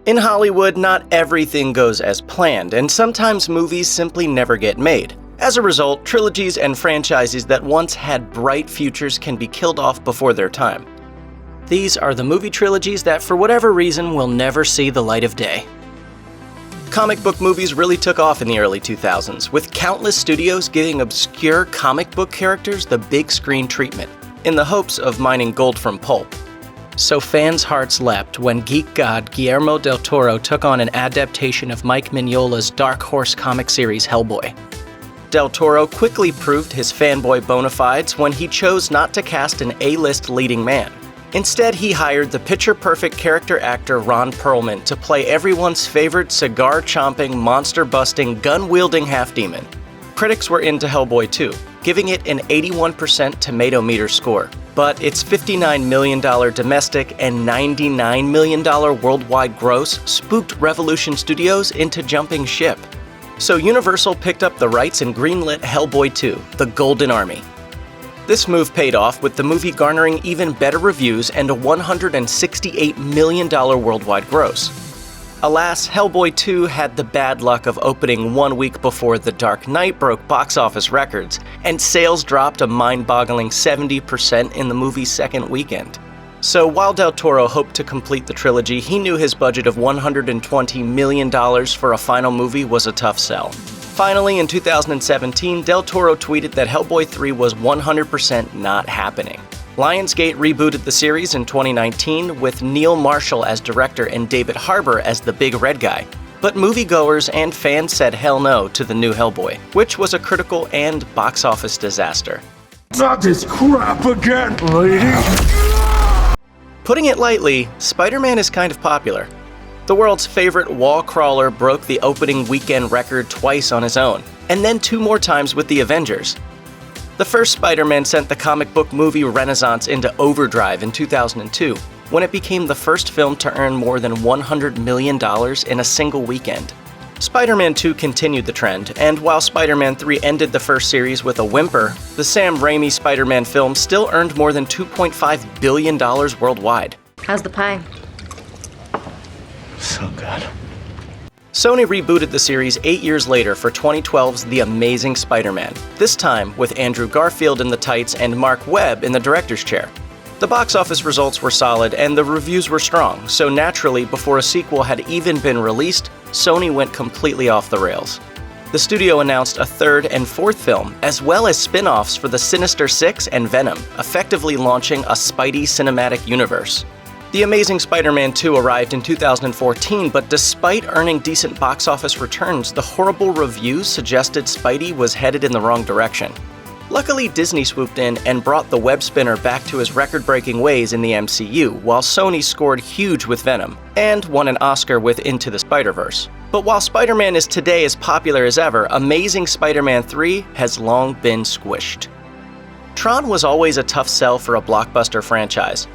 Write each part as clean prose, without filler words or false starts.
In Hollywood, not everything goes as planned, and sometimes movies simply never get made. As a result, trilogies and franchises that once had bright futures can be killed off before their time. These are the movie trilogies that, for whatever reason, will never see the light of day. Comic book movies really took off in the early 2000s, with countless studios giving obscure comic book characters the big screen treatment, in the hopes of mining gold from pulp. So fans' hearts leapt when geek god Guillermo del Toro took on an adaptation of Mike Mignola's Dark Horse comic series Hellboy. Del Toro quickly proved his fanboy bona fides when he chose not to cast an A-list leading man. Instead, he hired the picture-perfect character actor Ron Perlman to play everyone's favorite cigar-chomping, monster-busting, gun-wielding half-demon. Critics were into Hellboy too, giving it an 81% tomato meter score. But its $59 million domestic and $99 million worldwide gross spooked Revolution Studios into jumping ship. So Universal picked up the rights and greenlit Hellboy 2, The Golden Army. This move paid off, with the movie garnering even better reviews and a $168 million worldwide gross. Alas, Hellboy 2 had the bad luck of opening 1 week before The Dark Knight broke box office records, and sales dropped a mind-boggling 70% in the movie's second weekend. So while Del Toro hoped to complete the trilogy, he knew his budget of $120 million for a final movie was a tough sell. Finally, in 2017, Del Toro tweeted that Hellboy 3 was 100% not happening. Lionsgate rebooted the series in 2019 with Neil Marshall as director and David Harbour as the big red guy. But moviegoers and fans said hell no to the new Hellboy, which was a critical and box office disaster. Not this crap again, lady! Putting it lightly, Spider-Man is kind of popular. The world's favorite wall crawler broke the opening weekend record twice on his own, and then 2 more times with the Avengers. The first Spider-Man sent the comic book movie renaissance into overdrive in 2002, when it became the first film to earn more than $100 million in a single weekend. Spider-Man 2 continued the trend, and while Spider-Man 3 ended the first series with a whimper, the Sam Raimi Spider-Man film still earned more than $2.5 billion worldwide. How's the pie? So good. Sony rebooted the series 8 years later for 2012's The Amazing Spider-Man, this time with Andrew Garfield in the tights and Mark Webb in the director's chair. The box office results were solid and the reviews were strong, so naturally, before a sequel had even been released, Sony went completely off the rails. The studio announced a 3rd and 4th film, as well as spin-offs for the Sinister Six and Venom, effectively launching a Spidey cinematic universe. The Amazing Spider-Man 2 arrived in 2014, but despite earning decent box office returns, the horrible reviews suggested Spidey was headed in the wrong direction. Luckily, Disney swooped in and brought the web spinner back to his record-breaking ways in the MCU, while Sony scored huge with Venom, and won an Oscar with Into the Spider-Verse. But while Spider-Man is today as popular as ever, Amazing Spider-Man 3 has long been squished. Tron was always a tough sell for a blockbuster franchise.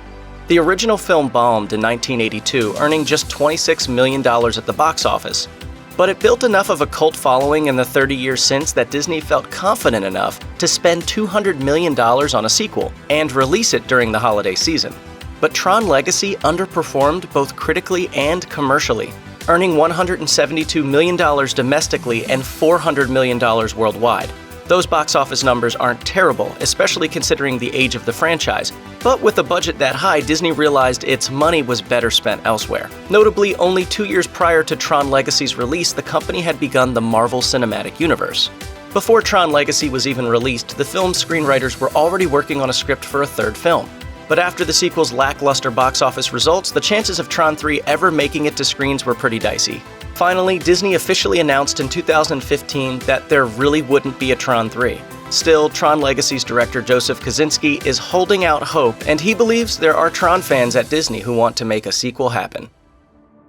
The original film bombed in 1982, earning just $26 million at the box office. But it built enough of a cult following in the 30 years since that Disney felt confident enough to spend $200 million on a sequel and release it during the holiday season. But Tron Legacy underperformed both critically and commercially, earning $172 million domestically and $400 million worldwide. Those box office numbers aren't terrible, especially considering the age of the franchise, but with a budget that high, Disney realized its money was better spent elsewhere. Notably, only 2 years prior to Tron Legacy's release, the company had begun the Marvel Cinematic Universe. Before Tron Legacy was even released, the film's screenwriters were already working on a script for a 3rd film. But after the sequel's lackluster box office results, the chances of Tron 3 ever making it to screens were pretty dicey. Finally, Disney officially announced in 2015 that there really wouldn't be a Tron 3. Still, Tron Legacy's director Joseph Kosinski is holding out hope, and he believes there are Tron fans at Disney who want to make a sequel happen.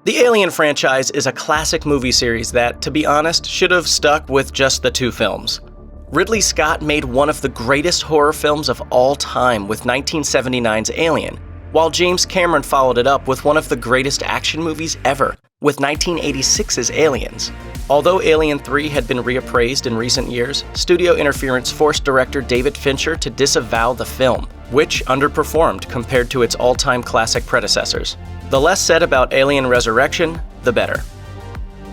The Alien franchise is a classic movie series that, to be honest, should have stuck with just the 2 films. Ridley Scott made one of the greatest horror films of all time with 1979's Alien, while James Cameron followed it up with one of the greatest action movies ever, with 1986's Aliens. Although Alien 3 had been reappraised in recent years, studio interference forced director David Fincher to disavow the film, which underperformed compared to its all-time classic predecessors. The less said about Alien Resurrection, the better.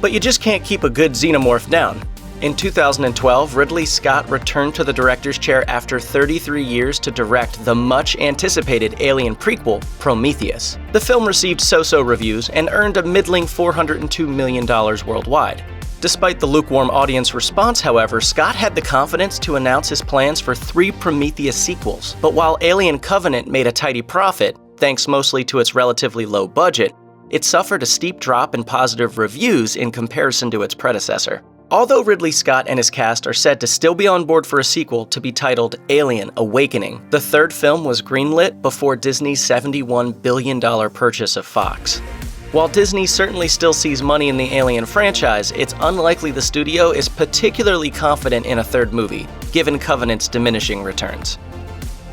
But you just can't keep a good xenomorph down. In 2012, Ridley Scott returned to the director's chair after 33 years to direct the much-anticipated Alien prequel, Prometheus. The film received so-so reviews and earned a middling $402 million worldwide. Despite the lukewarm audience response, however, Scott had the confidence to announce his plans for 3 Prometheus sequels. But while Alien Covenant made a tidy profit, thanks mostly to its relatively low budget, it suffered a steep drop in positive reviews in comparison to its predecessor. Although Ridley Scott and his cast are said to still be on board for a sequel to be titled Alien Awakening, the third film was greenlit before Disney's $71 billion purchase of Fox. While Disney certainly still sees money in the Alien franchise, it's unlikely the studio is particularly confident in a third movie, given Covenant's diminishing returns.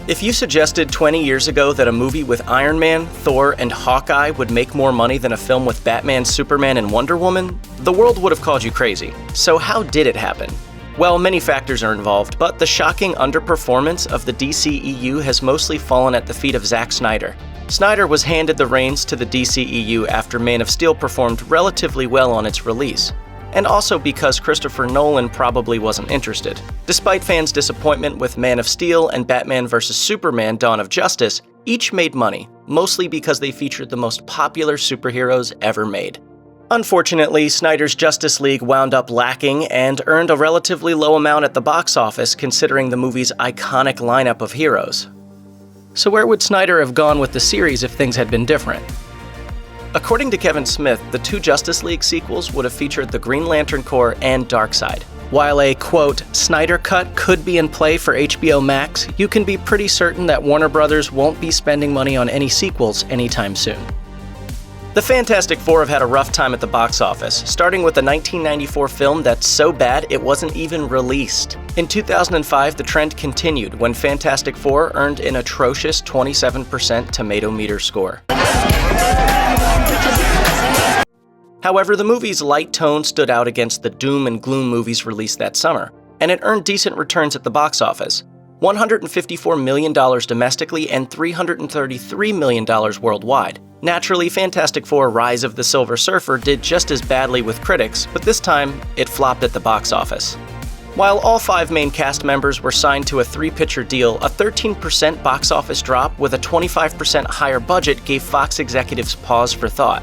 If you suggested 20 years ago that a movie with Iron Man, Thor, and Hawkeye would make more money than a film with Batman, Superman, and Wonder Woman, the world would have called you crazy. So how did it happen? Well, many factors are involved, but the shocking underperformance of the DCEU has mostly fallen at the feet of Zack Snyder. Snyder was handed the reins to the DCEU after Man of Steel performed relatively well on its release, and also because Christopher Nolan probably wasn't interested. Despite fans' disappointment with Man of Steel and Batman vs. Superman: Dawn of Justice, each made money, mostly because they featured the most popular superheroes ever made. Unfortunately, Snyder's Justice League wound up lacking and earned a relatively low amount at the box office considering the movie's iconic lineup of heroes. So where would Snyder have gone with the series if things had been different? According to Kevin Smith, the 2 Justice League sequels would have featured the Green Lantern Corps and Darkseid. While a, quote, Snyder Cut could be in play for HBO Max, you can be pretty certain that Warner Brothers won't be spending money on any sequels anytime soon. The Fantastic Four have had a rough time at the box office, starting with the 1994 film that's so bad it wasn't even released. In 2005, the trend continued when Fantastic Four earned an atrocious 27% tomato meter score. However, the movie's light tone stood out against the doom and gloom movies released that summer, and it earned decent returns at the box office. $154 million domestically and $333 million worldwide. Naturally, Fantastic Four: Rise of the Silver Surfer did just as badly with critics, but this time, it flopped at the box office. While all 5 main cast members were signed to a 3-picture deal, a 13% box office drop with a 25% higher budget gave Fox executives pause for thought.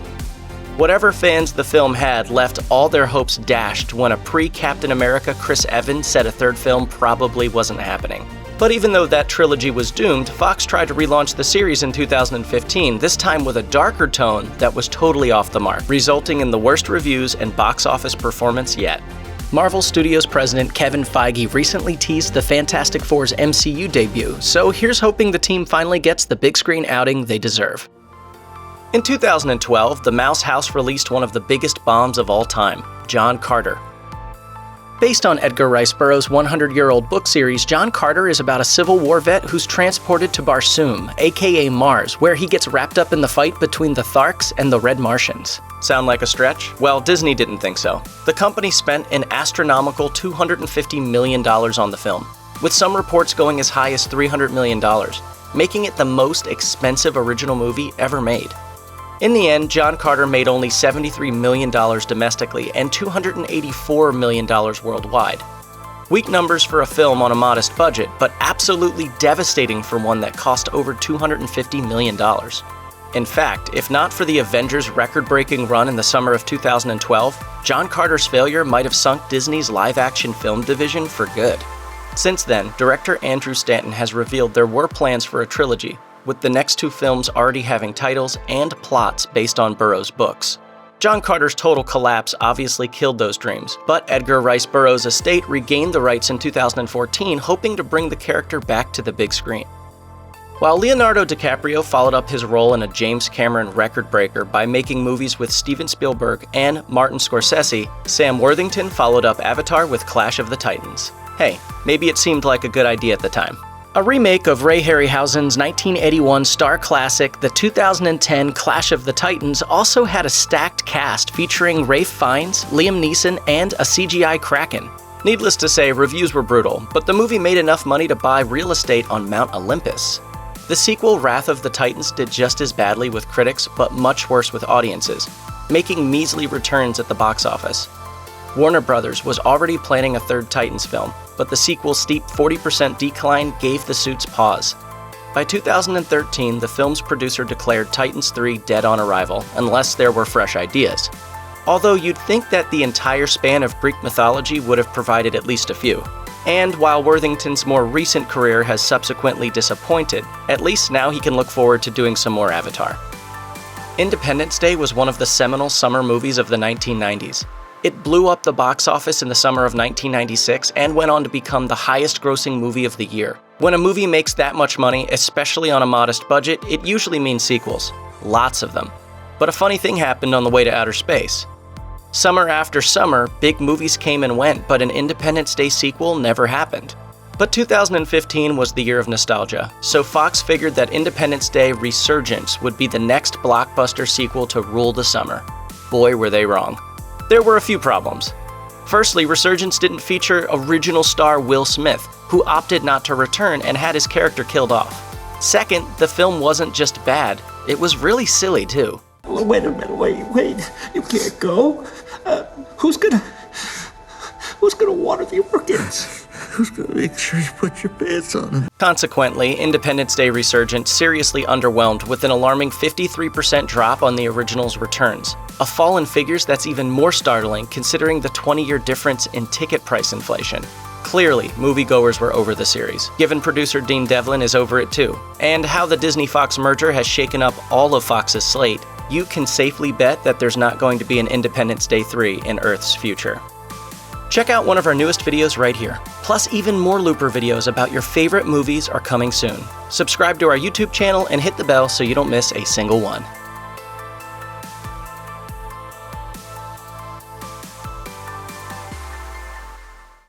Whatever fans the film had left all their hopes dashed when a pre-Captain America Chris Evans said a third film probably wasn't happening. But even though that trilogy was doomed, Fox tried to relaunch the series in 2015, this time with a darker tone that was totally off the mark, resulting in the worst reviews and box office performance yet. Marvel Studios president Kevin Feige recently teased the Fantastic Four's MCU debut, so here's hoping the team finally gets the big screen outing they deserve. In 2012, the Mouse House released one of the biggest bombs of all time, John Carter. Based on Edgar Rice Burroughs' 100-year-old book series, John Carter is about a Civil War vet who's transported to Barsoom, aka Mars, where he gets wrapped up in the fight between the Tharks and the Red Martians. Sound like a stretch? Well, Disney didn't think so. The company spent an astronomical $250 million on the film, with some reports going as high as $300 million, making it the most expensive original movie ever made. In the end, John Carter made only $73 million domestically and $284 million worldwide. Weak numbers for a film on a modest budget, but absolutely devastating for one that cost over $250 million. In fact, if not for the Avengers' record-breaking run in the summer of 2012, John Carter's failure might have sunk Disney's live-action film division for good. Since then, director Andrew Stanton has revealed there were plans for a trilogy, with the next 2 films already having titles and plots based on Burroughs' books. John Carter's total collapse obviously killed those dreams, but Edgar Rice Burroughs' estate regained the rights in 2014, hoping to bring the character back to the big screen. While Leonardo DiCaprio followed up his role in a James Cameron record-breaker by making movies with Steven Spielberg and Martin Scorsese, Sam Worthington followed up Avatar with Clash of the Titans. Hey, maybe it seemed like a good idea at the time. A remake of Ray Harryhausen's 1981 star classic, the 2010 Clash of the Titans, also had a stacked cast featuring Ralph Fiennes, Liam Neeson, and a CGI Kraken. Needless to say, reviews were brutal, but the movie made enough money to buy real estate on Mount Olympus. The sequel, Wrath of the Titans, did just as badly with critics, but much worse with audiences. making measly returns at the box office. Warner Brothers was already planning a third Titans film, but the sequel's steep 40% decline gave the suits pause. By 2013, the film's producer declared Titans 3 dead on arrival, unless there were fresh ideas. Although you'd think that the entire span of Greek mythology would have provided at least a few. And while Worthington's more recent career has subsequently disappointed, at least now he can look forward to doing some more Avatar. Independence Day was one of the seminal summer movies of the 1990s. It blew up the box office in the summer of 1996 and went on to become the highest-grossing movie of the year. When a movie makes that much money, especially on a modest budget, it usually means sequels. Lots of them. But a funny thing happened on the way to outer space. Summer after summer, big movies came and went, but an Independence Day sequel never happened. But 2015 was the year of nostalgia, so Fox figured that Independence Day Resurgence would be the next blockbuster sequel to rule the summer. Boy, were they wrong. There were a few problems. Firstly, Resurgence didn't feature original star Will Smith, who opted not to return and had his character killed off. Second, the film wasn't just bad, it was really silly too. Wait a minute, wait. You can't go. Who's gonna water the orchids? Who's gonna make sure you put your pants on? Consequently, Independence Day Resurgence seriously underwhelmed with an alarming 53% drop on the original's returns. A fall in figures that's even more startling considering the 20-year difference in ticket price inflation. Clearly, moviegoers were over the series, given producer Dean Devlin is over it too. And how the Disney-Fox merger has shaken up all of Fox's slate, you can safely bet that there's not going to be an Independence Day 3 in Earth's future. Check out one of our newest videos right here. Plus, even more Looper videos about your favorite movies are coming soon. Subscribe to our YouTube channel and hit the bell so you don't miss a single one.